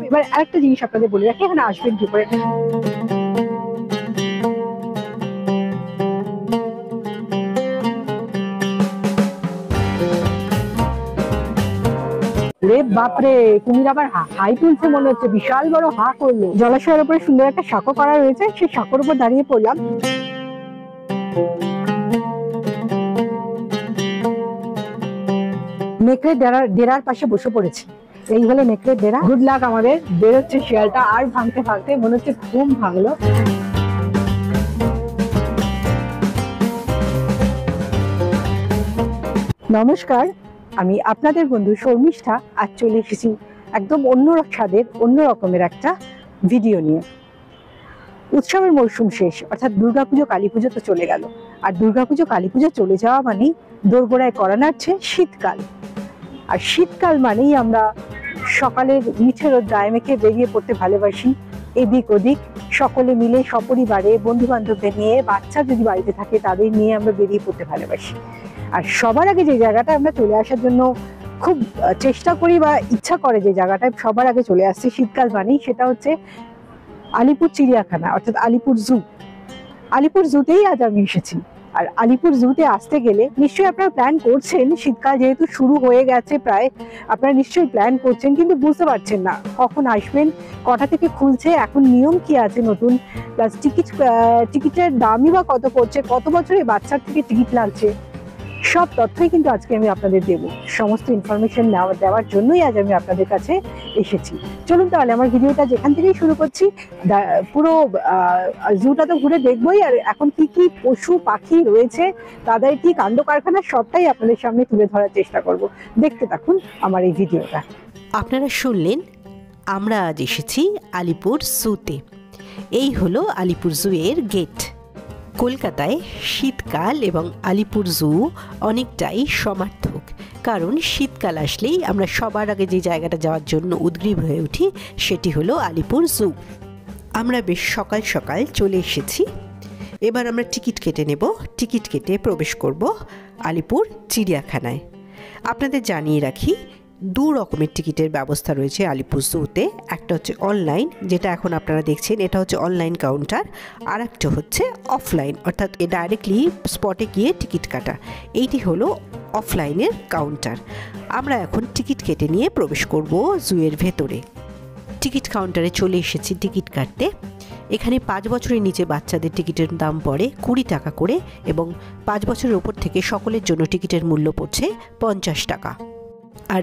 এবার আরেকটা জিনিস আপনাদের বলে রাখি, এখানে আসবেন কি করে। বাপরে, কুমির আবার হাই তুলছে মনে হচ্ছে, বিশাল বড় হা করলো। জলাশয়ের উপরে সুন্দর একটা সাঁকো করা রয়েছে, সেই সাঁকোর উপর দাঁড়িয়ে পড়লাম। নেকড়ে ডেরার পাশে বসে পড়েছি। এই হলো নেকড়ে ডেরা। গুড লাক আমাদের। বেরোচ্ছে শিয়ালটা, আর ভাঙতে ভাঙতে মনে হচ্ছে ঘুম ভাঙলো। নমস্কার, আমি আপনাদের বন্ধু শর্মিষ্ঠা। আজ চলে এসেছি একদম অন্য স্বাদের, অন্য রকমের একটা ভিডিও নিয়ে। উৎসবের মরশুম শেষ, অর্থাৎ দুর্গাপুজো কালী পুজো তো চলে গেল। আর দুর্গাপুজো কালী পুজো চলে যাওয়া মানেই দোরগোড়ায় কড়া নাড়ছে শীতকাল। আর শীতকাল মানেই আমরা সকালের মিঠে রোদ গায়ে মেখে বেরিয়ে পড়তে ভালোবাসি এদিক ওদিক, সকলে মিলে সপরিবারে, বন্ধু বান্ধবদের নিয়ে, বাচ্চা যদি বাড়িতে থাকে তাদের নিয়ে আমরা বেরিয়ে পড়তে ভালোবাসি। আর সবার আগে যে জায়গাটা আমরা চলে আসার জন্য খুব চেষ্টা করি বা ইচ্ছা করে, যে জায়গাটায় সবার আগে চলে আসছে শীতকাল মানেই, সেটা হচ্ছে আলিপুর চিড়িয়াখানা, অর্থাৎ আলিপুর জু। আলিপুর জুতেই আজ আমি এসেছি। আর আলিপুর জুতে আসতে গেলে নিশ্চয়ই আপনারা প্ল্যান করছেন, শীতকাল যেহেতু শুরু হয়ে গেছে প্রায়, আপনারা নিশ্চয়ই প্ল্যান করছেন, কিন্তু বুঝতে পারছেন না কখন আসবেন, কটা থেকে খুলছে, এখন নিয়ম কি আছে নতুন, প্লাস টিকিটের দামই বা কত পড়ছে, কত বছরের বাচ্চার থেকে টিকিট লাগছে, সব তথ্যই কিন্তু আজকে আমি আপনাদের দেবো। সমস্ত ইনফরমেশন দেওয়ার জন্যই আজ আমি আপনাদের কাছে এসেছি। চলুন তাহলে আমার ভিডিওটা যেখান থেকেই শুরু করছি। পুরো জুটা তো ঘুরে দেখবোই, আর এখন কি কি পশু পাখি রয়েছে, তাদের কি কাণ্ড কারখানা, সবটাই আপনাদের সামনে তুলে ধরার চেষ্টা করব। দেখতে থাকুন আমার এই ভিডিওটা। আপনারা শুনলেন আমরা আজ এসেছি আলিপুর জুতে। এই হলো আলিপুর জু এর গেট। কলকাতায় শীতকাল এবং আলিপুর জু অনেকটাই সমার্থক, কারণ শীতকাল আসলেই আমরা সবার আগে যে জায়গাটা যাওয়ার জন্য উদ্গ্রীব হয়ে উঠি সেটি হলো আলিপুর জু। আমরা বেশ সকাল সকাল চলে এসেছি। এবার আমরা টিকিট কেটে নেব। টিকিট কেটে প্রবেশ করব আলিপুর চিড়িয়াখানায়। আপনাদের জানিয়ে রাখি, দু রকমের টিকিটের ব্যবস্থা রয়েছে আলিপুর জুতে। একটা হচ্ছে অনলাইন, যেটা এখন আপনারা দেখছেন, এটা হচ্ছে অনলাইন কাউন্টার। আর একটা হচ্ছে অফলাইন, অর্থাৎ ডাইরেক্টলি স্পটে গিয়ে টিকিট কাটা। এইটি হলো অফলাইনের কাউন্টার। আমরা এখন টিকিট কেটে নিয়ে প্রবেশ করব জুয়ের ভেতরে। টিকিট কাউন্টারে চলে এসেছি টিকিট কাটতে। এখানে 5 বছরের নিচে বাচ্চাদের টিকিটের দাম পড়ে 20 টাকা করে, এবং 5 বছরের ওপর থেকে সকলের জন্য টিকিটের মূল্য পড়ছে 50 টাকা। আর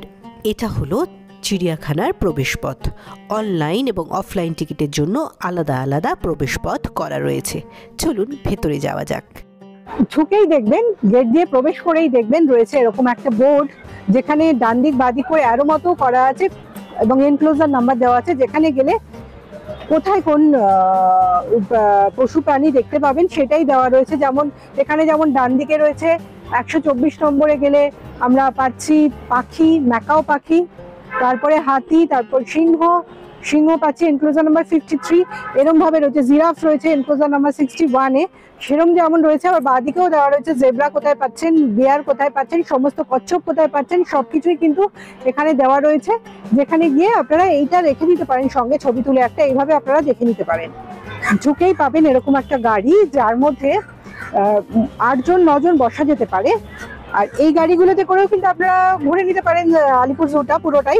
এটা হলো চিড়িয়াখানার প্রবেশপথ। অনলাইন এবং অফলাইন টিকিটের জন্য আলাদা আলাদা প্রবেশপথ করা রয়েছে। চলুন ভেতরে যাওয়া যাক। ঢুকেই দেখবেন, গেট দিয়ে প্রবেশ করেই দেখবেন রয়েছে এরকম একটা বোর্ড, যেখানে ডান দিক বাদিক করে অ্যারো মতো করা আছে এবং এনক্লোজার নাম্বার দেওয়া আছে, যেখানে গেলে কোথায় কোন পশু প্রাণী দেখতে পাবেন সেটাই দেওয়া রয়েছে। যেমন এখানে যেমন ডান দিকে রয়েছে 124 নম্বরে গেলে আমরা পাচ্ছি পাখি, ম্যাকাও পাখি, তারপরে হাতি, তারপর সিংহ পাচ্ছি এনক্লোজার নাম্বার 53। এরকম ভাবে রয়েছে জিরাফ, রয়েছে এনক্লোজার নাম্বার 61-এ। সেরকম যেমন রয়েছে, আবার বাঁদিকেও দেওয়া রয়েছে জেব্রা কোথায় পাচ্ছেন, বিয়ার কোথায় পাচ্ছেন, সমস্ত কচ্ছপ কোথায় পাচ্ছেন, সবকিছুই কিন্তু এখানে দেওয়া রয়েছে, যেখানে গিয়ে আপনারা এইটা রেখে দিতে পারেন, সঙ্গে ছবি তুলে একটা, এইভাবে আপনারা দেখে নিতে পারেন। ঢুকেই পাবেন এরকম একটা গাড়ি, যার মধ্যে 8 জন 9 জন বসা যেতে পারে। আর এই গাড়িগুলোতে করেও কিন্তু আপনারা ঘুরে নিতে পারেন আলিপুর জুটা পুরোটাই।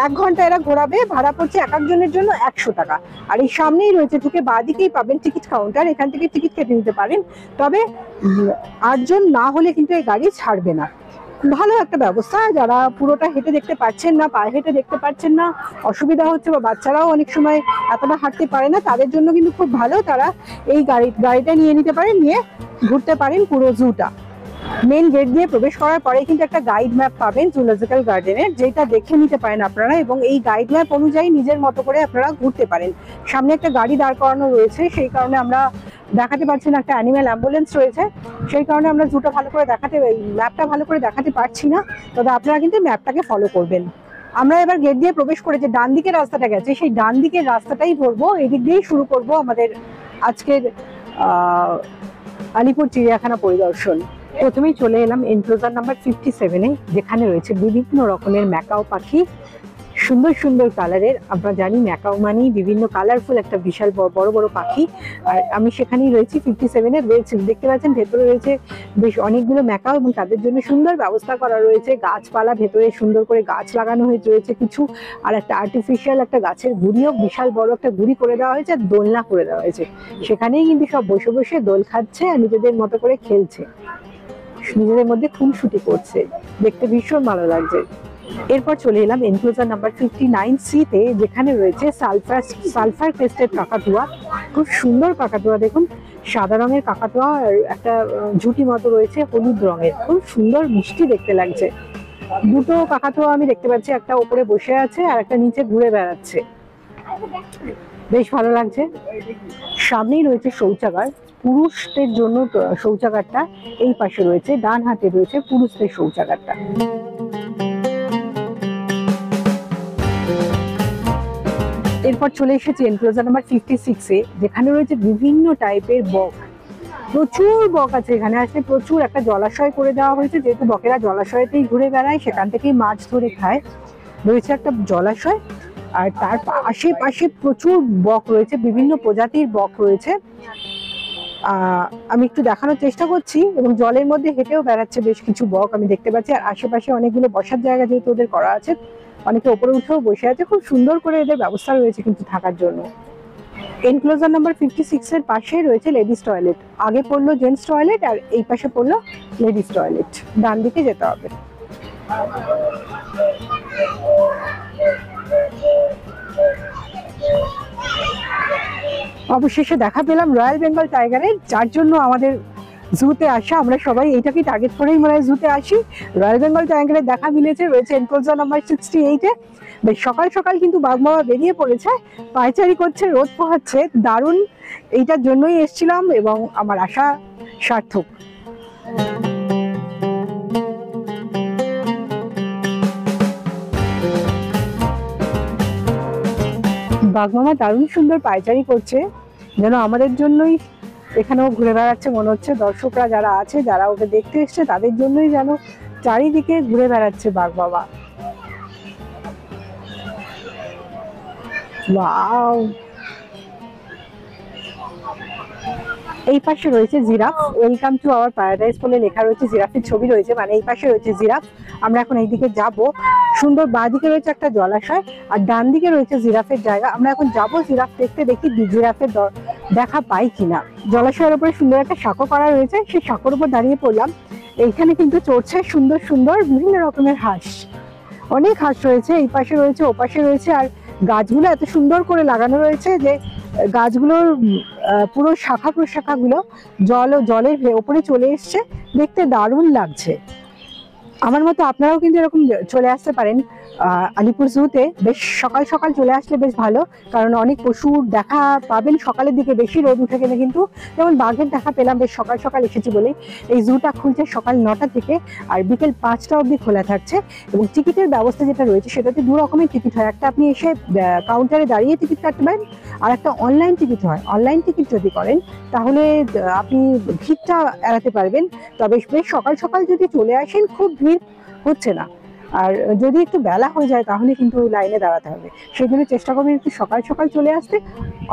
1 ঘন্টা এরা ঘোরাবে, ভাড়া পড়ছে এক একজনের জন্য 100 টাকা। আর এই সামনেই রয়েছে, ঢুকে বাঁদিকেই পাবেন টিকিট কাউন্টার, এখান থেকে টিকিট কেটে নিতে পারেন। তবে 8 জন না হলে কিন্তু এই গাড়ি ছাড়বে না। ভালো একটা ব্যবস্থা। যারা পুরোটা হেঁটে দেখতে পাচ্ছেন না, পায়ে হেঁটে দেখতে পাচ্ছেন না, অসুবিধা হচ্ছে, বা বাচ্চারাও অনেক সময় এতটা হাঁটতে পারে না, তাদের জন্য কিন্তু খুব ভালো। তারা এই গাড়িটা নিয়ে নিতে পারেন, নিয়ে ঘুরতে পারেন পুরো জুটা। মেন গেট দিয়ে প্রবেশ করার পরে কিন্তু একটা গাইড ম্যাপ পাবেন জুলজিক্যাল গার্ডেনের, যেটা দেখে নিতে পারেন আপনারা, এবং এই গাইড ম্যাপ অনুযায়ী নিজের মতো করে আপনারা ঘুরতে পারেন। সামনে একটা গাড়ি দাঁড় করানো রয়েছে, সেই কারণে আমরা দেখাতে পারছি না, একটা অ্যানিম্যাল অ্যাম্বুলেন্স রয়েছে, সেই কারণে আমরা জুটা ভালো করে ম্যাপটা ভালো করে দেখাতে পারছি না। তবে আপনারা কিন্তু ম্যাপটাকে ফলো করবেন। আমরা এবার গেট দিয়ে প্রবেশ করে যে ডান দিকের রাস্তাটা গেছে, সেই ডান দিকের রাস্তাটাই ধরবো, এদিক দিয়েই শুরু করব আমাদের আজকের আলিপুর চিড়িয়াখানা পরিদর্শন। প্রথমেই চলে এলাম এনক্লোজার নাম্বার 57-এ, যেখানে রয়েছে বিভিন্ন রকমের ম্যাকাও পাখি, সুন্দর সুন্দর কালারের। আমরা জানি ম্যাকাও মানেই বিভিন্ন কালারফুল একটা বিশাল বড় বড় পাখি, আর আমি সেখানেই রয়েছি 57-এ। দেখতে পাচ্ছেন ভেতরে রয়েছে বেশ অনেকগুলো ম্যাকাও এবং তাদের জন্য সুন্দর ব্যবস্থা করা রয়েছে। গাছপালা ভেতরে সুন্দর করে গাছ লাগানো হয়ে রয়েছে কিছু, আর একটা আর্টিফিশিয়াল একটা গাছের গুড়িও বিশাল বড় একটা গুড়ি করে দেওয়া হয়েছে, আর দোলনা করে দেওয়া হয়েছে। সেখানেই কিন্তু সব বসে বসে দোল খাচ্ছে আর নিজেদের মতো করে খেলছে, নিজেদের মধ্যে খুনসুটি করছে, দেখতে ভীষণ ভালো লাগছে। এরপর চলে এলাম এনক্লোজার নাম্বার 59C-তে, যেখানে রয়েছে সালফার ক্রেস্টেড কাকাতুয়া। খুব সুন্দর কাকাতুয়া, দেখুন সাদা রঙের কাকাতুয়া আর একটা ঝুঁটি মতো রয়েছে হলুদ রঙের, খুব সুন্দর মিষ্টি দেখতে লাগছে। দুটো কাকাতুয়া আমি দেখতে পাচ্ছি, একটা উপরে বসে আছে আর একটা নিচে ঘুরে বেড়াচ্ছে, বেশ ভালো লাগছে। সামনেই রয়েছে শৌচাগার, পুরুষদের জন্য শৌচাগারটা এই পাশে রয়েছে, ডান হাতে রয়েছে পুরুষদের শৌচাগারটা। এরপর চলে এসেছি এনক্লোজার নাম্বার 56-এ, যেখানে রয়েছে বিভিন্ন টাইপের বক। প্রচুর বক আছে এখানে, আসলে প্রচুর। একটা জলাশয় করে দেওয়া হয়েছে, যেহেতু বকেরা জলাশয়তেই ঘুরে বেড়ায়, সেখান থেকেই মাছ ধরে খায়। রয়েছে একটা জলাশয়, আর তার আশেপাশে প্রচুর বক রয়েছে, বিভিন্ন প্রজাতির বক রয়েছে। আমি একটু দেখানোর চেষ্টা করছি, এবং জলের মধ্যে হেঁটেও বেড়াচ্ছে বেশ কিছু বক আমি দেখতে পাচ্ছি। আর আশেপাশে অনেকগুলো বসার জায়গা যেহেতু ওদের করা আছে, অনেকে ওপরে উঠেও বসে আছে, খুব সুন্দর করে এদের ব্যবস্থা রয়েছে কিন্তু থাকার জন্য। এনক্লোজার নাম্বার 56-এর পাশে রয়েছে লেডিস টয়লেট। আগে পড়লো জেন্টস টয়লেট আর এই পাশে পড়লো লেডিস টয়লেট, ডান দিকে যেতে হবে। অবশেষে দেখা পেলাম রয়্যাল বেঙ্গল টাইগারের, যার জন্য আমাদের জুতে আসা। আমরা সবাই এইটাকে টার্গেট করেই মনে হয় জুতে আসি। রয়্যাল বেঙ্গল টাইগারের দেখা মিলেছে, রয়েছে এনক্লোজার নাম্বার 68-এ। বেশ সকাল সকাল কিন্তু বাঘ মামা বেরিয়ে পড়েছে, পায়চারি করছে, রোদ পোহাচ্ছে, দারুণ। এইটার জন্যই এসেছিলাম এবং আমার আশা সার্থক। বাঘ মামা দারুণ সুন্দর পায়চারি করছে, যেন আমাদের জন্যই এখানেও ঘুরে বেড়াচ্ছে মনে হচ্ছে। দর্শকরা যারা আছে, যারা ওকে দেখতে এসছে, তাদের জন্যই যেন চারিদিকে ঘুরে বেড়াচ্ছে বাঘ বাবা। ওয়াও! এই পাশে রয়েছে giraffe, welcome to our paradise বলে লেখা রয়েছে, জিরাফের ছবি রয়েছে, মানে এই পাশে রয়েছে জিরাফ। আমরা এখন এইদিকে যাব। সুন্দর বাঁ দিকে রয়েছে একটা জলাশয়, আর ডান দিকে রয়েছে জিরাফের জায়গা। আমরা এখন যাব জিরাফ দেখতে, দেখি জিরাফের দেখা পাই কিনা। জলাশয়ের উপরে সুন্দর একটা সাঁকো করা রয়েছে, সেই সাঁকোর উপর দাঁড়িয়ে পড়লাম। এইখানে কিন্তু চড়ছে সুন্দর সুন্দর বিভিন্ন রকমের হাঁস, অনেক হাঁস রয়েছে, এই পাশে রয়েছে, ও পাশে রয়েছে। আর গাছগুলো এত সুন্দর করে লাগানো রয়েছে যে গাছগুলোর পুরো শাখা প্রশাখাগুলো জলের ওপরে চলে এসছে, দেখতে দারুণ লাগছে। আমার মতো আপনারাও কিন্তু এরকম চলে আসতে পারেন আলিপুর জুতে। বেশ সকাল সকাল চলে আসলে বেশ ভালো, কারণ অনেক পশুর দেখা পাবেন সকালের দিকে, বেশি রোদ উঠে গেলে কিন্তু। যেমন বাঘের দেখা পেলাম বেশ সকাল সকাল এসেছি বলেই। এই জুটা খুলছে সকাল 9টা থেকে, আর বিকেল 5টা অবধি খোলা থাকছে। এবং টিকিটের ব্যবস্থা যেটা রয়েছে, সেটাতে দু রকমের টিকিট হয়। একটা আপনি এসে কাউন্টারে দাঁড়িয়ে টিকিট কাটতে পারেন, আর একটা অনলাইন টিকিট হয়। অনলাইন টিকিট যদি করেন তাহলে আপনি ভিড়টা এড়াতে পারবেন। তবে বেশ সকাল সকাল যদি চলে আসেন, খুব ভিড় হচ্ছে না। আর যদি একটু বেলা হয়ে যায় তাহলে কিন্তু লাইনে দাঁড়াতে হবে। সেই জন্য চেষ্টা করবেন একটু সকাল সকাল চলে আসতে,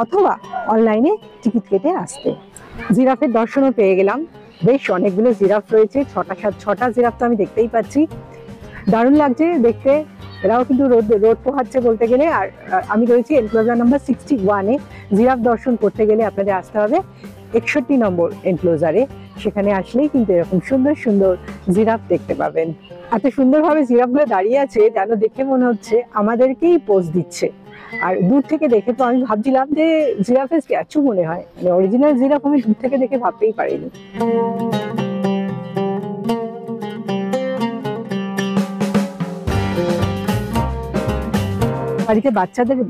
অথবা অনলাইনে টিকিট কেটে আসতে। জিরাফের দর্শনও পেয়ে গেলাম, বেশ অনেকগুলো জিরাফ রয়েছে, 6টা জিরাফ তো আমি দেখতেই পাচ্ছি, দারুণ লাগছে দেখতে। এরাও কিন্তু রোদ পোহাচ্ছে বলতে গেলে। আর আমি রয়েছি এনক্লোজার নাম্বার 61-এ। জিরাফ দর্শন করতে গেলে আপনাদের আসতে হবে 61 নম্বর এনক্লোজারে। সেখানে আসলেই কিন্তু এরকম সুন্দর সুন্দর জিরাফ দেখতে পাবেন। এত সুন্দরভাবে জিরাফগুলো দাঁড়িয়ে আছে, যেন দেখে মনে হচ্ছে আমাদেরকেই পোজ দিচ্ছে। আর দূর থেকে দেখে তো আমি ভাবছিলাম যে জিরাফের স্ট্যাচু মনে হয়, মানে অরিজিনাল জিরাফ আমি দূর থেকে দেখে ভাবতেই পারিনি। বাড়িতে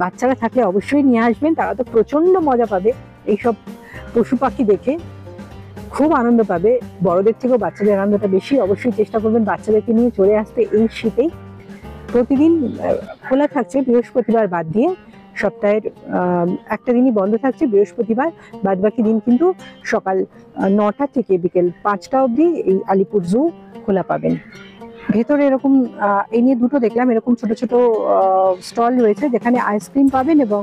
বাচ্চারা থাকলে অবশ্যই নিয়ে আসবেন, তারা তো প্রচন্ড মজা পাবে এইসব পশু পাখি দেখে, খুব আনন্দ পাবে। বড়দের থেকেও বাচ্চাদের আনন্দটা বেশি। অবশ্যই চেষ্টা করবেন বাচ্চাদেরকে নিয়ে চলে আসতে এই শীতেই। প্রতিদিন খোলা থাকছে বৃহস্পতিবার বাদ দিয়ে, সপ্তাহের একটা দিনই বন্ধ থাকছে, বৃহস্পতিবার। বাদবাকি দিন কিন্তু সকাল 9টা থেকে বিকেল 5টা অবধি এই আলিপুর জু খোলা পাবেন। ভেতরে এরকম এই নিয়ে দুটো দেখলাম, এরকম ছোট ছোট স্টল রয়েছে যেখানে আইসক্রিম পাবেন এবং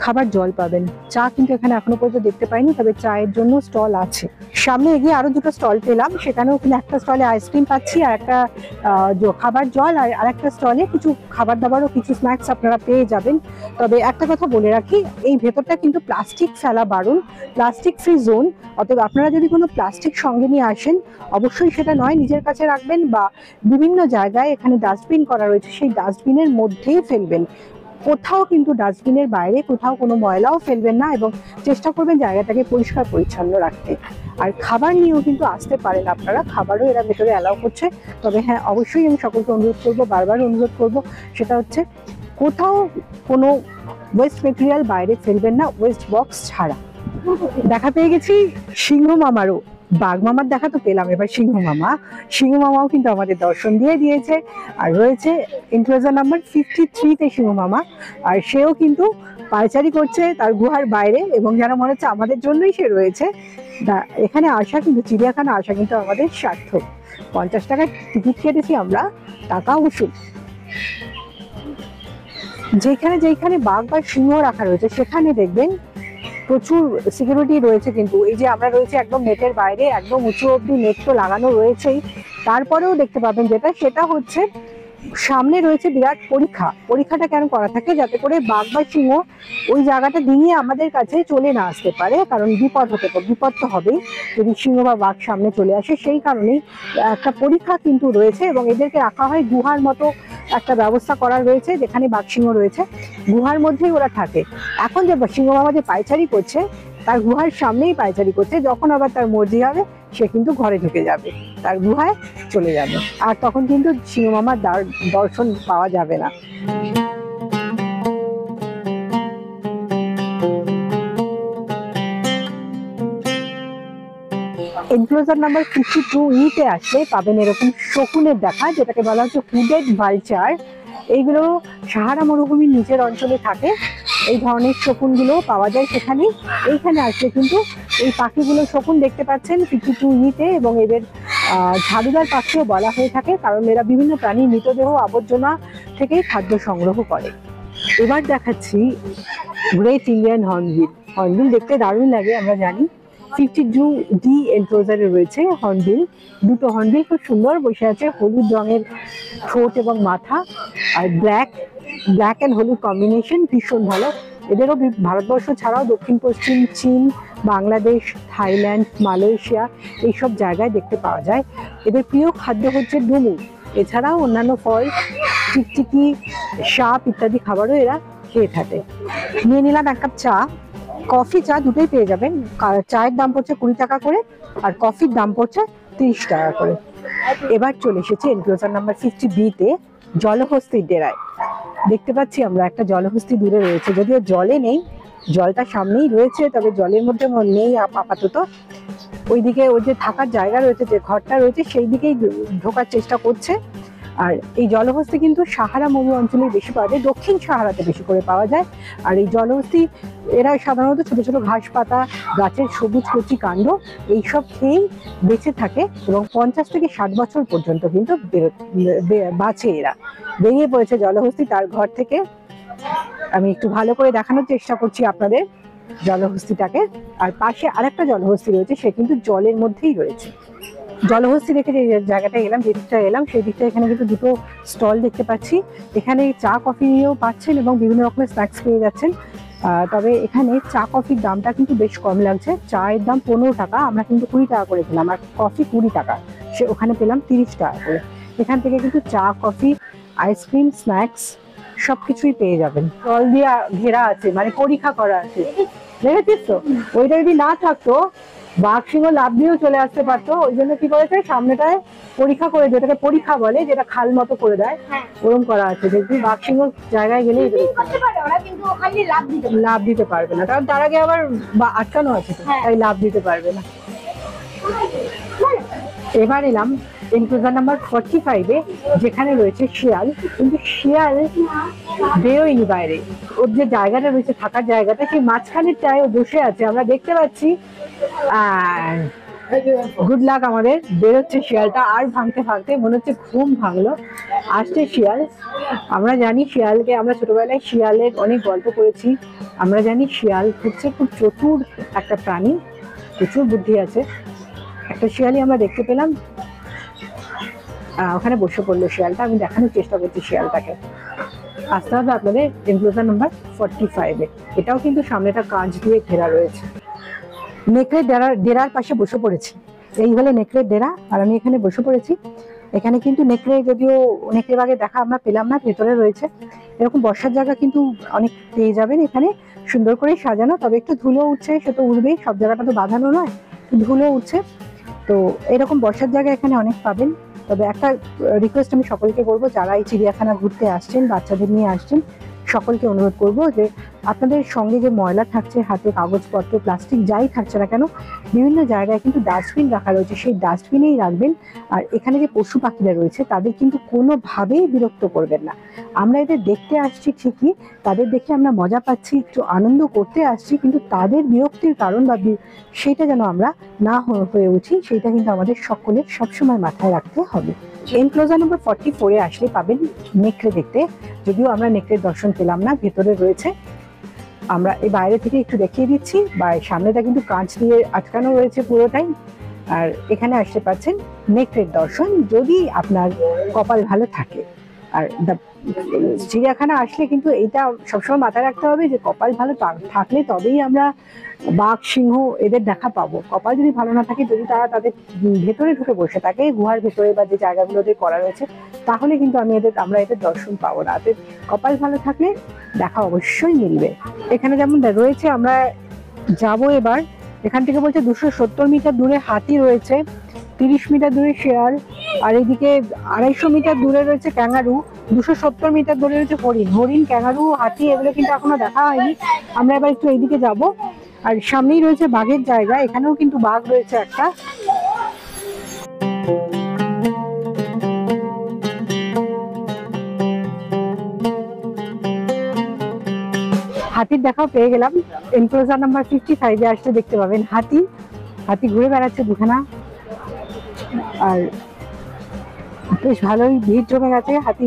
খাবার জল পাবেন। চা কিন্তু এখানে এখনো পর্যন্ত দেখতে পাইনি, তবে চায়ের জন্য স্টল আছে। সামনে এগিয়ে আরো দুটো স্টল পেলাম, সেখানেও কিন্তু একটা স্টলে আইসক্রিম পাচ্ছি আর একটা খাবার জল, আর একটা স্টলে কিছু খাবার দাবার ও কিছু স্ন্যাক্স আপনারা পেয়ে যাবেন। তবে একটা কথা বলে রাখি, এই ভেতরটা কিন্তু প্লাস্টিক ফেলা বারণ, প্লাস্টিক ফ্রি জোন। অতএব আপনারা যদি কোনো প্লাস্টিক সঙ্গে নিয়ে আসেন, অবশ্যই সেটা নয় নিজের কাছে রাখবেন, বা বিভিন্ন জায়গায় এখানে ডাস্টবিন করা রয়েছে সেই ডাস্টবিনের মধ্যেই ফেলবেন। কোথাও কিন্তু ডাস্টবিনের বাইরে কোথাও কোনো ময়লাও ফেলবেন না, এবং চেষ্টা করবেন জায়গাটাকে পরিষ্কার পরিচ্ছন্ন রাখতে। আর খাবার নিয়েও কিন্তু আসতে পারেন আপনারা, খাবারও এরা ভেতরে অ্যালাউ করছে। তবে হ্যাঁ, অবশ্যই আমি সকলকে অনুরোধ করবো, বারবার অনুরোধ করবো, সেটা হচ্ছে কোথাও কোনো ওয়েস্ট মেটেরিয়াল বাইরে ফেলবেন না, ওয়েস্ট বক্স ছাড়া। দেখা পেয়ে গেছি সিংহ মামারও, বাঘ মামার দেখা তো পেলাম, এবার সিংহ মামাও কিন্তু আমাদের দর্শন দিয়ে দিয়েছে। আর রয়েছে এনক্লোজার নাম্বার 53-তে সিংহ মামা, আর সেও কিন্তু পায়চারি করছে তার গুহার বাইরে, এবং যেন মনে হচ্ছে আমাদের জন্যই সে রয়েছে। এখানে আসা কিন্তু, চিড়িয়াখানা আসা কিন্তু আমাদের সার্থক। 50 টাকার টিকিট কেটেছি আমরা, টাকা উসুল। যেখানে যেখানে বাঘ বা সিংহ রাখা রয়েছে সেখানে দেখবেন প্রচুর সিকিউরিটি রয়েছে। কিন্তু এই যে আমরা রয়েছে একদম নেটের বাইরে, একদম উঁচু অব্দি নেট তো লাগানো রয়েছেই, তারপরেও দেখতে পাবেন সেটা হচ্ছে সামনে রয়েছে বিরাট পরীক্ষাটা কেন করা থাকে, যাতে করে বাঘ বা সিংহ ওই জায়গাটা দিয়ে আমাদের কাছে চলে না আসতে পারে, কারণ বিপদ তো হবেই যদি সিংহ বা বাঘ সামনে চলে আসে। সেই কারণেই একটা পরীক্ষা কিন্তু রয়েছে, এবং এদেরকে রাখা হয় গুহার মতো একটা ব্যবস্থা করা রয়েছে, যেখানে বাঘ সিংহ রয়েছে, গুহার মধ্যেই ওরা থাকে। এখন যে সিংহ মামা যে পায়চারি করছে, তার গুহার সামনেই পায়চারি করছে, যখন আবার তার মর্জি হবে সে কিন্তু ঘরে ঢুকে যাবে, তার গুহায় চলে যাবে, আর তখন কিন্তু সিংহ মামার দর্শন পাওয়া যাবে না। এনক্লোজার নাম্বার 52-তে আসলে পাবেন এরকম শকুনের দেখা, যেটাকে বলা হচ্ছে হুডেড ভালচার। এইগুলো সাহারা মরুভূমির নিচের অঞ্চলে থাকে, এই ধরনের শকুনগুলো পাওয়া যায় সেখানে। এইখানে আসলে কিন্তু এই পাখিগুলো, শকুন দেখতে পাচ্ছেন 52-তে, এবং এদের ঝাড়ুদার পাখিও বলা হয়ে থাকে, কারণ এরা বিভিন্ন প্রাণীর মৃতদেহ আবর্জনা থেকে খাদ্য সংগ্রহ করে। এবার দেখাচ্ছি গ্রেট ইন্ডিয়ান হর্নবিল। দেখতে দারুণ লাগে, আমরা জানি। 52D এনক্লোজারে রয়েছে হর্নবিল, দুটো হর্নবিল খুব সুন্দর বসে আছে, হলুদ রঙের ঠোঁট এবং মাথা, আর ব্ল্যাক অ্যান্ড হলুদ কম্বিনেশন ভীষণ ভালো। এদেরও ভারতবর্ষ ছাড়াও দক্ষিণ পশ্চিম চীন, বাংলাদেশ, থাইল্যান্ড, মালয়েশিয়া এইসব জায়গায় দেখতে পাওয়া যায়। এদের প্রিয় খাদ্য হচ্ছে ডুমুর, এছাড়াও অন্যান্য ফল, টিকটিকি, সাপ ইত্যাদি খাবারও এরা খেয়ে থাকে। নিয়ে নিলাম এক কাপ চা, কফি চা দুটোই পেয়ে যাবেন। চায়ের দাম পড়ছে 20 টাকা করে, আর কফির দাম পড়ছে 30 টাকা করে। এবার চলে এসেছে এনক্লোজার নাম্বার 50B-তে জলহস্তির ডেরায়। দেখতে পাচ্ছি আমরা একটা জলহস্তি দূরে রয়েছে, যদিও জলে নেই, জলটা সামনেই রয়েছে, তবে জলের মধ্যে নেই আপাতত। ওইদিকে ওই যে থাকার জায়গা রয়েছে, যে ঘরটা রয়েছে, সেই দিকেই ঢোকার চেষ্টা করছে। আর এই জলহস্তি কিন্তু সাহারা মরু অঞ্চলে বেশি পাওয়া যায়, দক্ষিণ সাহারাতে বেশি করে পাওয়া যায়। আর এই জলহস্তি এরা সাধারণত ছোট ছোট ঘাস পাতা, গাছের সবুজ কচি কাণ্ড এইসব খেয়েই বেঁচে থাকে, এবং 50 থেকে 60 বছর পর্যন্ত কিন্তু বাঁচে এরা। বেরিয়ে পড়েছে জলহস্তি তার ঘর থেকে। আমি একটু ভালো করে দেখানোর চেষ্টা করছি আপনাদের জলহস্তিটাকে। আর পাশে আরেকটা জলহস্তি রয়েছে, সে কিন্তু জলের মধ্যেই রয়েছে। জলহস্তি দেখে যে জায়গাটায় এলাম, যে দিকটা এলাম, সেই দিকটা এখানে কিন্তু দুটো স্টল দেখতে পাচ্ছি। এখানে চা কফিও পাচ্ছেন এবং বিভিন্ন রকমের স্ন্যাক্স পেয়ে যাচ্ছেন। তবে এখানে চা কফির দামটা কিন্তু বেশ কম লাগছে। চায়ের দাম 15 টাকা, আমরা কিন্তু 20 টাকা করে পেলাম, আর কফি 20 টাকা, সে ওখানে পেলাম 30 টাকা করে। এখান থেকে কিন্তু চা, কফি, আইসক্রিম, স্ন্যাক্স সবকিছুই পেয়ে যাবেন। জল দিয়ে ঘেরা আছে, মানে পরীক্ষা করা আছে, দেখেছিস তো? ওইটা যদি না থাকতো বাঘ সিংহ লাভ দিয়েও চলে আসতে পারতো, ওই জন্য কি করেছে সামনেটায় পরীক্ষা করে, যেটাকে পরীক্ষা বলে, যেটা খাল মতো করে দেয়, ওরকম করা আছে। যদি বাঘ সিংহ জায়গায় গেলে লাভ দিতে পারবে না, কারণ তার আগে আবার আটকানো আছে, তাই লাভ দিতে পারবে না। এবার এলাম এনক্লোজার নাম্বার 45-এ, যেখানে রয়েছে শিয়াল, কিন্তু শিয়াল বেরোয়নি বাইরে। ওর যে জায়গাটা রয়েছে, থাকার জায়গাটা, সেই মাঝখানেরটায় ও বসে আছে, আমরা দেখতে পাচ্ছি। গুড লাক, আমাদের বেরোচ্ছে শিয়ালটা, আর ভাঙতে ভাঙতে মনে হচ্ছে ঘুম ভাঙলো, আসছে শিয়াল। আমরা জানি শিয়ালকে, আমরা ছোটবেলায় শিয়ালের অনেক গল্প করেছি, আমরা জানি শিয়াল হচ্ছে খুব চতুর একটা প্রাণী, প্রচুর বুদ্ধি আছে। একটা শিয়ালই আমরা দেখতে পেলাম, ওখানে বসে পড়লো শিয়ালটা। আমি দেখানোর চেষ্টা করছি শিয়ালটাকে। আসতে হবে আপনাদের এনক্লোজার নাম্বার 45-এ। এটাও কিন্তু সামনেটা কাঁচ দিয়ে ঘেরা রয়েছে। নেকড়ের ডেরার পাশে বসে পড়েছি। এই হলো নেকড়ের ডেরা, আর আমি এখানে বসে পড়েছি। এখানে কিন্তু নেকড়ে, যদিও নেকড়ে বাঘের দেখা আমরা পেলাম না, ভেতরে রয়েছে। এরকম বসার জায়গা কিন্তু অনেক পেয়ে যাবেন এখানে, সুন্দর করে সাজানো। তবে একটু ধুলো উঠছে, সে তো উঠবেই, সব জায়গাটা তো বাঁধানো নয়, ধুলো উঠছে। তো এরকম বসার জায়গা এখানে অনেক পাবেন। তবে একটা রিকোয়েস্ট আমি সকলকে করবো, যারা এই চিড়িয়াখানা ঘুরতে আসছেন, বাচ্চাদের নিয়ে আসছেন, সকলকে অনুরোধ করব যে আপনাদের সঙ্গে যে ময়লা থাকছে, হাতে কাগজপত্র, প্লাস্টিক যাই থাকছে না কেন, বিভিন্ন জায়গায় কিন্তু ডাস্টবিন রাখা রয়েছে, সেই ডাস্টবিনেই রাখবেন। আর এখানে যে পশু পাখিরা রয়েছে, তাদের কিন্তু কোনোভাবেই বিরক্ত করবেন না। আমরা এদের দেখতে আসছি ঠিকই, তাদের দেখে আমরা মজা পাচ্ছি, একটু আনন্দ করতে আসছি, কিন্তু তাদের বিরক্তির কারণ বা সেটা যেন আমরা না হয়ে উঠি, সেটা কিন্তু আমাদের সকলের সবসময় মাথায় রাখতে হবে। এনক্লোজার নাম্বার 44-এ আসলে পাবেন নেকড়ে দেখতে, যদিও আমরা নেকড়ের দর্শন পেলাম না, ভেতরে রয়েছে। আমরা এই বাইরে থেকে একটু দেখিয়ে দিচ্ছি, বা সামনেটা কিন্তু কাঁচ দিয়ে আটকানো রয়েছে পুরোটাই। আর এখানে আসতে পাচ্ছেন নেকড়ের দর্শন, যদি আপনার কপাল ভালো থাকে। আর চিড়িয়াখানা আসলে কিন্তু এটা সবসময় মাথায় রাখতে হবে যে কপাল ভালো থাকলে তবেই আমরা বাঘ, সিংহ এদের দেখা পাবো। কপাল যদি ভালো না থাকে, যদি তারা তাদের ভেতরে ঢুকে বসে থাকে, গুহার ভেতরে বা যে জায়গাগুলোতে করা রয়েছে, তাহলে কিন্তু আমরা এদের দর্শন পাবো না। কপাল ভালো থাকলে দেখা অবশ্যই মিলবে। এখানে যেমন রয়েছে, আমরা যাব এবার এখান থেকে, বলছে 270 মিটার দূরে হাতি রয়েছে, 30 মিটার দূরে শেয়াল, আর এদিকে 250 মিটার দূরে রয়েছে ক্যাঙ্গারু, 270 মিটার দূরে রয়েছে হরিণ, ক্যাঙ্গারু, হাতি, এগুলো কিন্তু এখনো দেখা হয়নি। আমরা এবার একটু এইদিকে যাব। আর সামনেই রয়েছে বাঘের জায়গা, এখানেও কিন্তু বাঘ রয়েছে একটা। হাতির দেখাও পেয়ে গেলাম। এনক্লোজার নাম্বার 55-এ আসলে দেখতে পাবেন হাতি ঘুরে বেড়াচ্ছে দুখানা, আর বেশ ভালোই ভিড় জমে গেছে। হাতি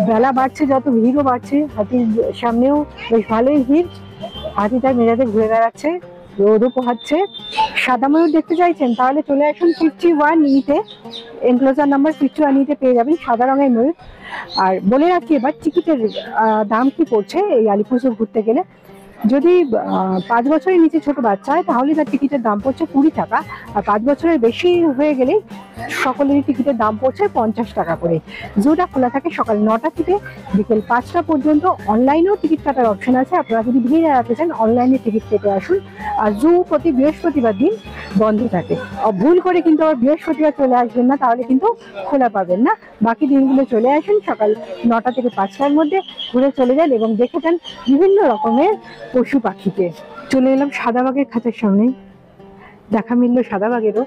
বেলা বাড়ছে, যত ভিড়ও বাড়ছে, হাতির সামনেও বেশ ভালোই ভিড়। হাতি তার মেজাজে ঘুরে বেড়াচ্ছে, রোদও পোহাচ্ছে। সাদা ময়ূর দেখতে চাইছেন, তাহলে চলে আসুন 51E-তে। এনক্লোজার নাম্বার 51E-তে পেয়ে যাবেন সাদা রঙের ময়ূর। আর বলে রাখি এবার টিকিটের দাম কি পড়ছে এই আলিপুর জু ঘুরতে গেলে। যদি 5 বছরের নিচে ছোট বাচ্চা হয়, তাহলে তার টিকিটের দাম পড়ছে 20 টাকা। আর 5 বছরের বেশি হয়ে গেলে সকলেরই টিকিটের দাম পড়ছে 50 টাকা করে। জুটা খোলা থাকে সকাল 9টা থেকে বিকেল 5টা পর্যন্ত। অনলাইনেও টিকিট কাটার অপশন আছে, আপনারা যদি ভিড় এড়াতে চান অনলাইনে টিকিট কেটে আসুন। আর জু প্রতি বৃহস্পতিবার দিন বন্ধ থাকে। ভুল করে কিন্তু আবার বৃহস্পতিবার চলে আসবেন না, তাহলে কিন্তু খোলা পাবেন না। বাকি দিনগুলো চলে আসুন সকাল 9টা থেকে 5টার মধ্যে, ঘুরে চলে যান এবং দেখে যান বিভিন্ন রকমের পশু পাখিকে। চলে এলাম সাদা বাঘের খাঁচার সামনে, দেখা মিললো সাদা বাঘেরও।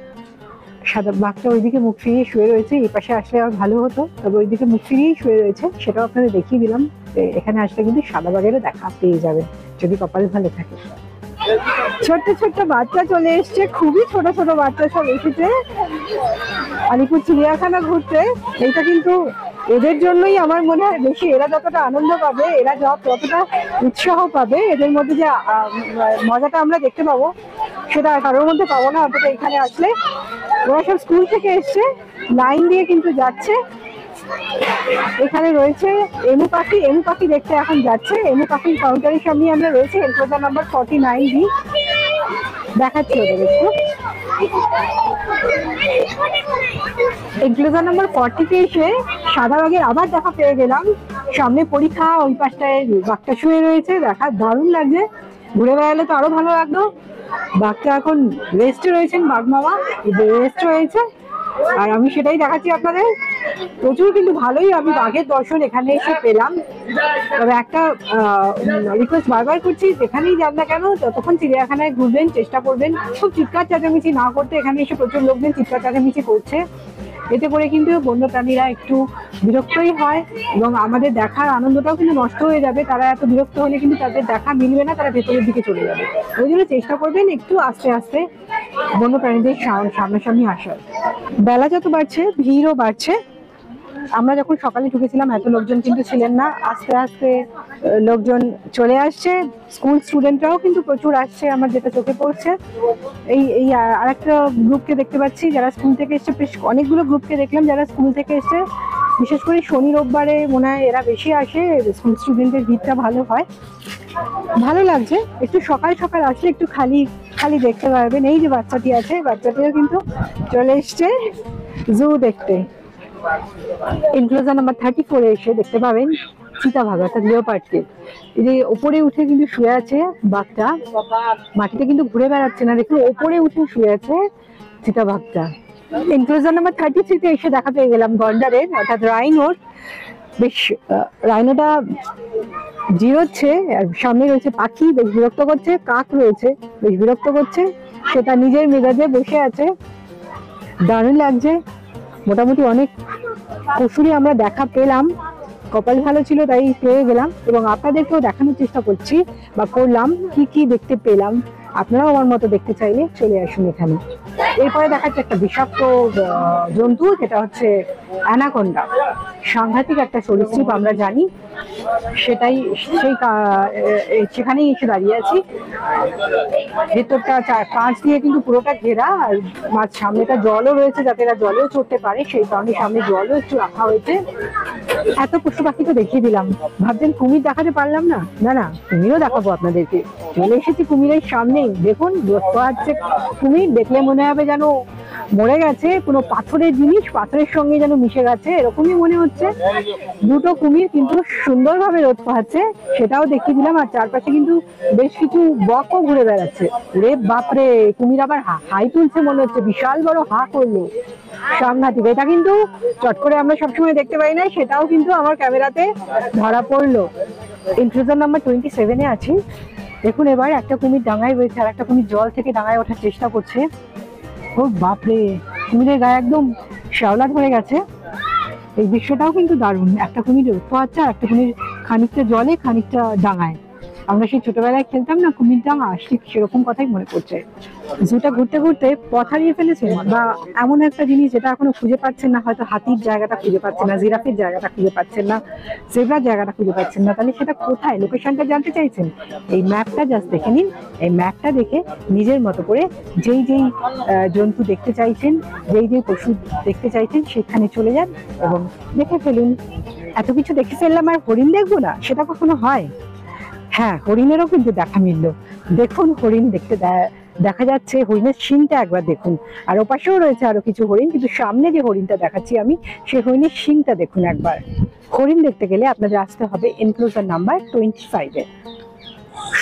সাদা বাঘটা ওইদিকে মুখ ফিরিয়ে শুয়ে রয়েছে, এই পাশে আসলে আর ভালো হতো, তবে ওইদিকে মুখ ফিরিয়েই শুয়ে রয়েছে, সেটাও আপনাদের দেখিয়ে দিলাম। এখানে আসলে কিন্তু সাদা বাঘেরও দেখা পেয়ে যাবেন, যদি কপাল ভালো থাকে। ছোট্ট ছোট্ট বাচ্চা চলে এসছে, খুবই ছোট ছোট বাচ্চা সব এসেছে আলিপুর চিড়িয়াখানা ঘুরতে। এইটা কিন্তু এদের জন্যই আমার মনে হয় বেশি, এরা যতটা আনন্দ পাবে, এরা যতটা উৎসাহ পাবে, এদের মধ্যে যে মজাটা আমরা দেখতে পাবো সেটা কারোর মধ্যে পাবো না অন্তত এখানে আসলে। ওরা সব স্কুল থেকে এসছে, লাইন দিয়ে কিন্তু যাচ্ছে। এখানে রয়েছে এমু পাখি দেখতে এখন যাচ্ছে। এমু পাখির কাউন্টারের সামনে আমরা রয়েছে। এনক্লোজার নাম্বার 49B দেখাচ্ছি ওদের একটু। এনক্লোজার নাম্বার 40-তে এসে সাদা বাঘের আবার দেখা পেয়ে গেলাম। সামনে পরীক্ষা, ওই পাশটায় বাঘটা শুয়ে রয়েছে, দেখা দারুণ লাগছে। ঘুরে বেড়ালে তো আরো ভালো লাগতো। বাঘটা এখন রেস্টে রয়েছেন, বাঘ মামা রেস্ট রয়েছে। আর আমি সেটাই দেখাচ্ছি আপনাদের। প্রচুর কিন্তু ভালোই আমি বাঘের দর্শন এখানে এসে পেলাম। তবে একটা রিকোয়েস্ট বারবার করছি, যেখানেই যান না কেন যতক্ষণ চিড়িয়াখানায় ঘুরবেন চেষ্টা করবেন খুব চিৎকার চেঁচামেচি না করতে। এখানে এসে প্রচুর লোকজন চিৎকার চেঁচামেচি করছে, এতে করে কিন্তু বন্যপ্রাণীরা একটু বিরক্তই হয় এবং আমাদের দেখার আনন্দটাও কিন্তু নষ্ট হয়ে যাবে। তারা এত বিরক্ত হলে কিন্তু তাদের দেখা মিলবে না, তারা ভেতরের দিকে চলে যাবে। ওই জন্য চেষ্টা করবেন একটু আস্তে আস্তে বন্যপ্রাণীদের সামনাসামনি আসার। বেলা যত বাড়ছে ভিড়ও বাড়ছে। আমরা যখন সকালে ঢুকেছিলাম এত লোকজন কিন্তু ছিলেন না, আস্তে আস্তে লোকজন চলে আসছে। স্কুল স্টুডেন্টরাও কিন্তু প্রচুর আসছে আমার যেটা চোখে পড়ছে। এই আরেকটা গ্রুপকে দেখতে পাচ্ছি যারা স্কুল থেকে এসছে, বেশ অনেকগুলো গ্রুপকে দেখলাম যারা স্কুল থেকে এসছে। বিশেষ করে শনি রোববারে মনে হয় এরা বেশি আসে, স্কুল স্টুডেন্টের ভিড়টা ভালো হয়। ভালো লাগছে, একটু সকাল সকাল আসলে একটু খালি খালি দেখতে পারবেন। এই যে বাচ্চাটি আছে, বাচ্চাটিও কিন্তু চলে এসছে জু দেখতে। এনক্লোজার নাম্বার 34 এসে দেখতে পাবেন চিতাবাঘ অর্থাৎ লিওপার্ডকে। এই যে ওপরে উঠে কিন্তু শুয়ে আছে বাঘটা, মাটিতে কিন্তু ঘুরে বেড়াচ্ছে না, দেখুন ওপরে উঠে শুয়ে আছে চিতাবাঘটা। এনক্লোজার নাম্বার 33-তে এসে দেখা পেয়ে গেলাম গন্ডারের অর্থাৎ রাইনোর। বেশ রাইনোটা জিরোচ্ছে, আর সামনে রয়েছে পাখি, বেশ বিরক্ত করছে। কাক রয়েছে, বেশ বিরক্ত করছে, সেটা নিজের মেজাজে বসে আছে। দারুণ লাগছে। মোটামুটি অনেক পশুরই আমরা দেখা পেলাম, কপাল ভালো ছিল তাই পেয়ে গেলাম এবং আপনাদেরকেও দেখানোর চেষ্টা করছি বা করলাম কি কি দেখতে পেলাম। আপনারাও আমার মতো দেখতে চাইলে চলে আসুন এখানে। এরপরে দেখাচ্ছে একটা বিষাক্ত জন্তু, যেটা হচ্ছে অ্যানাকোন্ডা। সাংঘাতিক একটা সরীসৃপ আমরা জানি, সেখানেই এসে দাঁড়িয়ে আছি। ভেতরটা কাঁচ দিয়ে কিন্তু পুরোটা ঘেরা, আর সামনেটা জলও রয়েছে যাতে এরা জলেও চড়তে পারে, সেই কারণে সামনে জলও একটু রাখা হয়েছে। এত পশু পাখি তো দেখিয়ে দিলাম, ভাবছেন কুমির দেখাতে পারলাম না? না না, কুমিরও দেখাবো আপনাদেরকে। চলে এসেছি কুমিরের সামনেই। দেখুন হচ্ছে কুমির, দেখলে মনে হবে যেন মরে গেছে, কোনো পাথরের জিনিস পাথরের সঙ্গে যেন মিশে গেছে, এরকমই মনে হচ্ছে। দুটো কুমির কিন্তু সুন্দরভাবে রোদ পোহাচ্ছে, সেটাও দেখিয়ে দিলাম। আর চারপাশে কিন্তু বেশ কিছু বকও ঘুরে বেড়াচ্ছে। রে বাপরে, কুমির আবার হাই তুলছে মনে হচ্ছে, বিশাল বড় হা করলো, সাংঘাতিক। এটা কিন্তু চট করে আমরা সবসময় দেখতে পাই না, সেটাও কিন্তু আমার ক্যামেরাতে ধরা পড়লো। এনক্লোজার নাম্বার 27-এ আছি। দেখুন এবার একটা কুমির ডাঙায় রয়েছে, আর একটা কুমির জল থেকে ডাঙায় ওঠার চেষ্টা করছে। ও বাপরে, কুমিরের গায়ে একদম শ্যাওলা ধরে গেছে। এই দৃশ্যটাও কিন্তু দারুণ। একটা কুমির পোহাচ্ছে আর একটা কুমির খানিকটা জলে খানিকটা ডাঙায়। আমরা সেই ছোটবেলায় খেলতাম না কুমির ডাঙা, ঠিক সেরকম কথাই মনে পড়ছে। জুটা ঘুরতে ঘুরতে পথ হারিয়ে ফেলেছেন বা এমন একটা জিনিস যেটা এখনো খুঁজে পাচ্ছেন না, হয়তো হাতির জায়গাটা খুঁজে পাচ্ছেন না, জিরাফের জায়গাটা খুঁজে পাচ্ছেন না, জেব্রার জায়গাটা খুঁজে পাচ্ছেন না, তাহলে সেটা কোথায়, লোকেশনটা জানতে চাইছেন? এই ম্যাপটা জাস্ট দেখে নিন। এই ম্যাপটা দেখে নিজের মতো করে যেই যেই জন্তু দেখতে চাইছেন, যেই যেই পশু দেখতে চাইছেন সেখানে চলে যান এবং দেখে ফেলুন। এত কিছু দেখে ফেললাম আর হরিণ দেখবো না, সেটা কখনো হয়? হ্যাঁ, হরিণেরও কিন্তু দেখা মিলল। দেখুন হরিণ দেখা যাচ্ছে, হরিণের শিংটা একবার দেখুন। আর ওপাশেও রয়েছে আরো কিছু হরিণ, কিন্তু সামনে যে হরিণটা দেখাচ্ছি আমি, সেই হরিণের শিংটা দেখুন একবার। হরিণ দেখতে গেলে আপনাদের আসতে হবে এনক্লোজার নাম্বার 25-এ।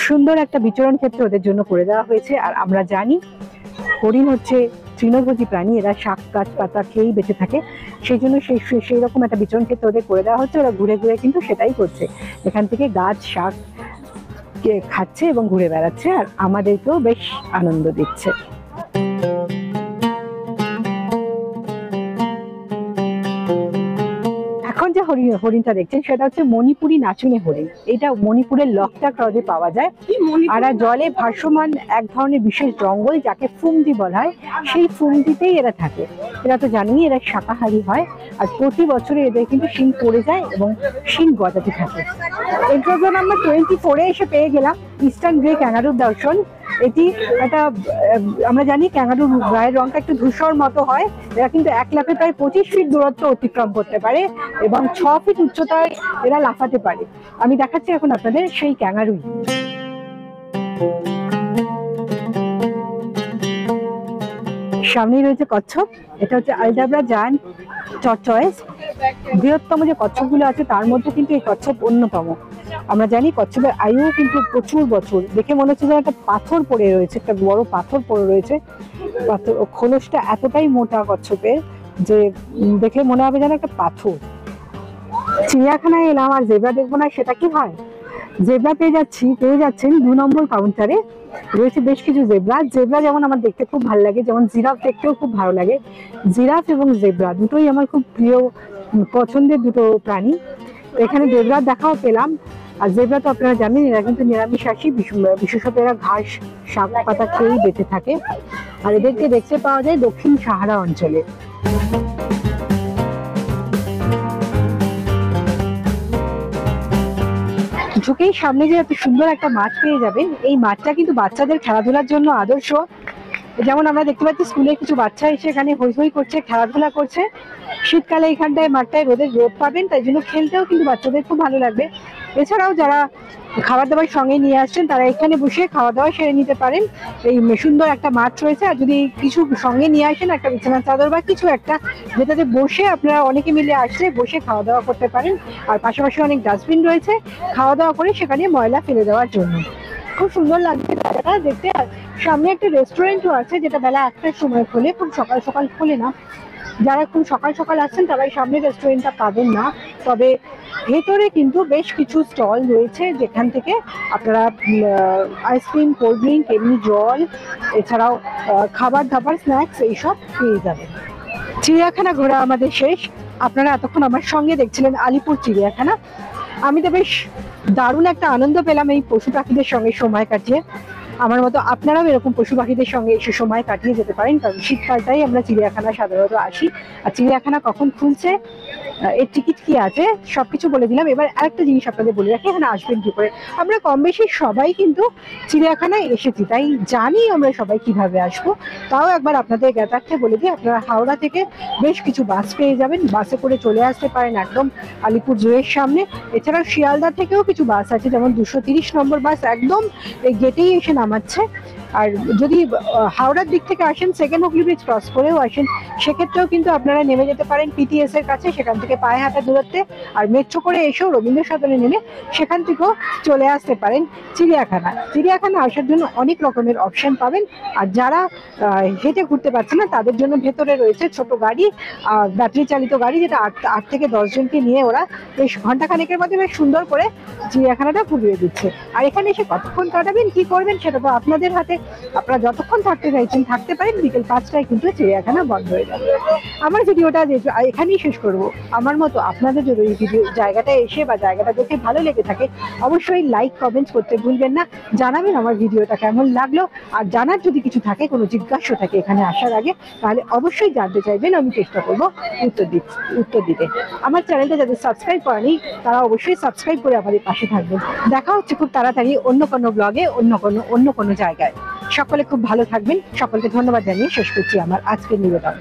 সুন্দর একটা বিচরণ ক্ষেত্র ওদের জন্য করে দেওয়া হয়েছে। আর আমরা জানি হরিণ হচ্ছে তৃণভোজী প্রাণী, এরা শাক গাছ পাতা খেয়েই বেঁচে থাকে, সেই জন্য সেই রকম একটা বিচরণ ক্ষেত্র ওদের করে দেওয়া হচ্ছে। ওরা ঘুরে ঘুরে কিন্তু সেটাই করছে, এখান থেকে গাছ শাক খাচ্ছে এবং ঘুরে বেড়াচ্ছে, আর আমাদেরকেও বেশ আনন্দ দিচ্ছে। এখন যে হরিণটা দেখছেন সেটা হচ্ছে মণিপুরি নাচুনে হরিণ। এটা মণিপুরের লকটাক হ্রদে পাওয়া যায়। আর জলে ভাসমান এক ধরনের বিশেষ জঙ্গল যাকে ফুমদি বলা হয়, সেই ফুমদিতেই এরা থাকে। এরা তো জানেনই এরা শাকাহারী হয়, আর প্রতি বছরে এদের কিন্তু শিং পড়ে যায় এবং শিং গজাতে থাকে। এনক্লোজার নাম্বার 24-এ এসে পেয়ে গেলাম ইস্টার্ন গ্রে ক্যাঙ্গারুর দর্শন। এটি একটা, আমরা জানি ক্যাঙ্গারুর গায়ের রংটা একটু ধূসর মতো হয়। এরা কিন্তু এক লাফে প্রায় 25 ফিট দূরত্ব অতিক্রম করতে পারে এবং 6 ফিট উচ্চতায় এরা লাফাতে পারে। আমি দেখাচ্ছি এখন আপনাদের সেই ক্যাঙ্গারুই। সামনেই রয়েছে কচ্ছপ। এটা হচ্ছে আলজাব্রা জায়ান্ট টর্টয়েস। বৃহত্তম যে কচ্ছপগুলো আছে তার মধ্যে কিন্তু এই কচ্ছপ অন্যতম। আমরা জানি কচ্ছপের আয়ু কিন্তু প্রচুর বছর। দেখে মনে হচ্ছে যেন একটা পাথর পড়ে রয়েছে, একটা বড় পাথর পড়ে রয়েছে। খোলসটা এতটাই মোটা কচ্ছপের যে দেখলে মনে হবে যেন একটা পাথর। চিড়িয়াখানায় এলাম আর জেব্রা দেখবো না, সেটা কি হয়? জেব্রা পেয়ে যাচ্ছেন 2 নম্বর কাউন্টারে। রয়েছে বেশ কিছু জেব্রা। জেব্রা যেমন আমার দেখতে খুব ভালো লাগে, যেমন জিরাফ দেখতেও খুব ভালো লাগে। জিরাফ এবং জেব্রা দুটোই আমার খুব প্রিয় পছন্দের দুটো প্রাণী। এখানে জেব্রা দেখাও পেলাম। আর জেব্রা তো আপনারা জানেন এরা কিন্তু নিরামিষাশী, বিশেষত এরা ঘাস শাক পাতা খেয়েই বেঁচে থাকে। আর এদেরকে দেখতে পাওয়া যায় দক্ষিণ সাহারা অঞ্চলে। ঝুঁকেই সামনে যে এত সুন্দর একটা মাঠ পেয়ে যাবেন, এই মাঠটা কিন্তু বাচ্চাদের খেলাধুলার জন্য আদর্শ। যেমন আমরা দেখতে পাচ্ছি স্কুলে কিছু বাচ্চা এসে এখানে হই হই করছে, খেলাধুলা করছে। শীতকালে এখানটায় মাঠটায় রোদ পাবেন, তাই জন্য খেলতেও কিন্তু বাচ্চাদের খুব ভালো লাগবে। এছাড়াও যারা খাবার দাবার সঙ্গে নিয়ে আসছেন তারা এখানে বসে খাওয়া দাওয়া সেরে নিতে পারেন। এই সুন্দর একটা মাঠ রয়েছে। আর যদি কিছু সঙ্গে নিয়ে আসেন, একটা বিছানার চাদর বা কিছু একটা, যেটাতে বসে আপনারা অনেকে মিলে আসলে বসে খাওয়া দাওয়া করতে পারেন। আর পাশাপাশি অনেক ডাস্টবিন রয়েছে খাওয়া দাওয়া করে সেখানে ময়লা ফেলে দেওয়ার জন্য। খুব সুন্দর লাগছে জায়গাটা দেখতে। আর সামনে একটা রেস্টুরেন্টও আছে, যেটা বেলা 1টার সময় খোলে, খুব সকাল সকাল খোলে না। যারা খুব সকাল সকাল আসছেন তারাই সামনে রেস্টুরেন্টটা পাবেন না। তবে ভেতরে কিন্তু বেশ কিছু স্টল রয়েছে, যেখান থেকে আপনারা আইসক্রিম, কোল্ড ড্রিঙ্ক, এমনি জল, এছাড়াও খাবার দাবার, স্ন্যাক্স এইসব পেয়ে যাবেন। চিড়িয়াখানা ঘোরা আমাদের শেষ। আপনারা এতক্ষণ আমার সঙ্গে দেখছিলেন আলিপুর চিড়িয়াখানা। আমি তো বেশ দারুণ একটা আনন্দ পেলাম এই পশু পাখিদের সঙ্গে সময় কাটিয়ে। আমার মতো আপনারাও এরকম পশু পাখিদের সঙ্গে এসে সময় কাটিয়ে যেতে পারেন, কারণ শীতকালটাই আমরা চিড়িয়াখানা সাধারণত আসি। আর চিড়িয়াখানা কখন খুলছে, এর টিকিট কি আছে, সবকিছু বলে দিলাম। এবার আরেকটা জিনিস আপনাদের বলে রাখি, এখানে আসবেন কি করে। আমরা কম বেশি সবাই কিন্তু চিড়িয়াখানায় এসেছি, তাই জানি আমরা সবাই কিভাবে আসবো। তাও একবার আপনাদের জ্ঞাতার্থে বলে দিই, আপনারা হাওড়া থেকে বেশ কিছু বাস পেয়ে যাবেন, বাসে করে চলে আসতে পারেন একদম আলিপুর জুয়ের সামনে। এছাড়াও শিয়ালদা থেকেও কিছু বাস আছে, যেমন 230 নম্বর বাস একদম এই গেটেই এসে নামাচ্ছে। আর যদি হাওড়ার দিক থেকে আসেন, সেকেন্ড হুগলি ব্রিজ ক্রস করেও আসেন, সেক্ষেত্রেও কিন্তু আপনারা নেমে যেতে পারেন পিটিএস এর কাছে, সেখান থেকে পায়ে হাঁটা দূরত্বে। আর মেট্রো করে এসেও রবীন্দ্র সদনে নেমে সেখান থেকেও চলে আসতে পারেন চিড়িয়াখানা আসার জন্য অনেক রকমের অপশন পাবেন। আর যারা হেঁটে ঘুরতে পারছে না, তাদের জন্য ভেতরে রয়েছে ছোট গাড়ি, ব্যাটারি চালিত গাড়ি, যেটা 8 থেকে 10 জনকে নিয়ে ওরা বেশ ঘন্টাখানেকের মধ্যে বেশ সুন্দর করে চিড়িয়াখানাটা ঘুরিয়ে দিচ্ছে। আর এখানে এসে কতক্ষণ কাটাবেন, কি করবেন, সেটা তো আপনাদের হাতে। আপনারা যতক্ষণ থাকতে চাইছেন থাকতে পারেন। বিকেল 5টায় কিন্তু চিড়িয়াখানা বন্ধ হয়ে যাবে। আমার ভিডিওটা এখানেই শেষ করব। আমার মতো আপনাদের যদি এই ভিডিও জায়গাটা এসে বা জায়গাটা দেখে ভালো লেগে থাকে, অবশ্যই লাইক কমেন্টস করতে ভুলবেন না। জানাবেন আমার ভিডিওটা কেমন লাগলো। আর জানার যদি কিছু থাকে, কোনো জিজ্ঞাসা থাকে এখানে আসার আগে, তাহলে অবশ্যই জানতে চাইবেন, আমি চেষ্টা করবো উত্তর দিতে। আমার চ্যানেলটা যাদের সাবস্ক্রাইব করেনি, তারা অবশ্যই সাবস্ক্রাইব করে আমাদের পাশে থাকবেন। দেখা হচ্ছে খুব তাড়াতাড়ি অন্য কোনো ব্লগে, অন্য কোনো জায়গায়। সকলে খুব ভালো থাকবেন। সকলকে ধন্যবাদ জানিয়ে শেষ করছি আমার আজকের নিবেদন।